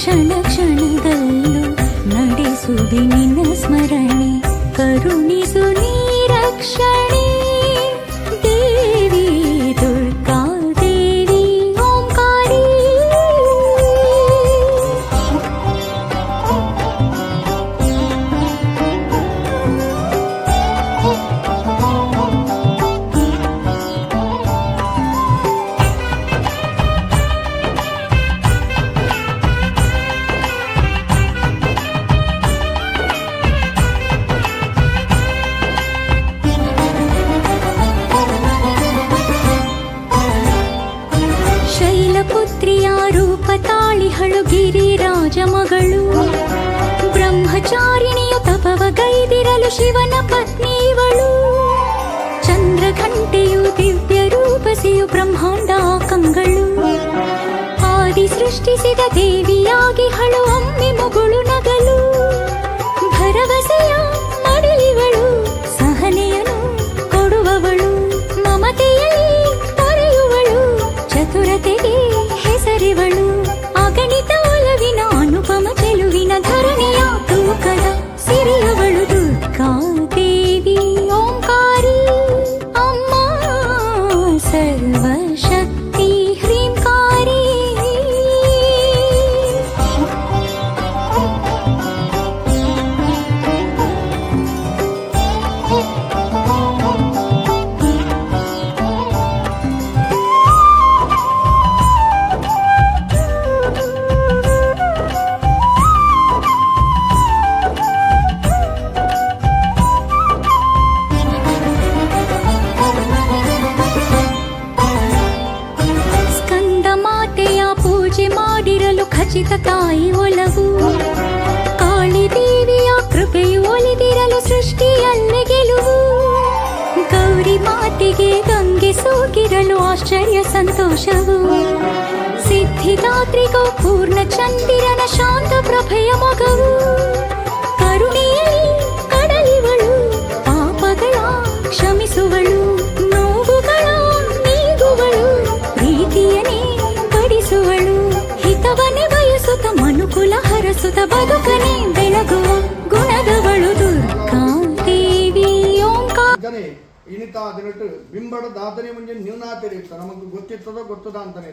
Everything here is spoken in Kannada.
ಕ್ಷಣ ಕ್ಷಣದಲ್ಲೂ ನಡೆಸುವೆ ನಿನ್ನ ಸ್ಮರಣೆ, ಕರುಣಿಸು ನೀ ರಕ್ಷಣೆ. ದೇವಿ ದುರ್ಗಾ ದೇವಿ ಓಂಕಾರಿ, ಶೈಲಪುತ್ರಿಯ ರೂಪ ತಾಳಿಹಳು ಗಿರಿರಾಜ ಮಗಳು, ಬ್ರಹ್ಮಚಾರಿಣಿಯು ತಪವಗೈದಿರಲು ಶಿವನ ಪತ್ನಿಯವಳು. ಚಂದ್ರಘಂಟೆಯು ದಿವ್ಯ ರೂಪಸಿಯು ಬ್ರಹ್ಮಾಂಡ ಕಂಗಳು, ಆದಿ ಸೃಷ್ಟಿಸಿದ ದೇವಿಯಾಗಿ ಹಳು ಒಮ್ಮೆ ಮುಗುಳು ನಗಲು. ಭರವಸೆಯ ಮಡಿಲಿವಳು, ಸಹನೆಯನು ಕೊಡುವವಳು, ಮಮತೆಯಲ್ಲಿ ತೊರೆಯುವಳು, ಚತುರತೆಗೆ ಹೆಸರಿವಳು. ಅಗಣಿತ ಒಲವಿನ ಅನುಪಮ ಚೆಲುವಿನ ಧರಣಿಯ ತೂಕದ ಸಿರಿಯವಳು. ದುರ್ಗಾ ದೇವಿ ಓಂಕಾರಿ, ಅಮ್ಮ ಸರ್ವಶಕ್ತಿ ಹ್ರೀಂಕಾರಿ. ಖಚಿತ ತಾಯಿ ಒಲವು, ಕಾಳಿ ದೇವಿಯ ಕೃಪೆಯು ಒಲಿದಿರಲು ಸೃಷ್ಟಿಯಲ್ಲೇ ಗೆಲುವು. ಗೌರಿ ಮಾತೆಗೆ ಗಂಗೆ ಸೋಕಿರಲು ಆಶ್ಚರ್ಯ ಸಂತೋಷವು, ಸಿದ್ಧಿದಾತ್ರಿಗೂ ಪೂರ್ಣ ಚಂದಿರನ ಶಾಂತ ಪ್ರಭೆಯ ಮಗವು. ಕರುಣೆಯಲ್ಲಿ ಕಡಲಿವಳು, ಪಾಪಗಳ ಕ್ಷಮಿಸುವಳು, ನೋವುಗಳ ನೀಗುವಳು, ಪ್ರೀತಿಯನೇ ಬಡಿಸುವಳು, ಹಿತವನ್ನೇ ಬಯಸುತ್ತ ಮನುಕುಲ ಹರಸುತ್ತ ಬದುಕನೆ ಬೆಳಗುವ ಗುಣದವಳು. ದುರ್ಗಾ ದೇವಿ ಓಂಕಾರ. ಇನಿತಾ ಬಿಂಬಡ ದಾದನೆ ಮುಂಜೆ ನೀವು ನಾತಿರಿ ನಮಗೆ ಗೊತ್ತಿರ್ತದೋ ಗೊತ್ತದ ಅಂತಾನೆ.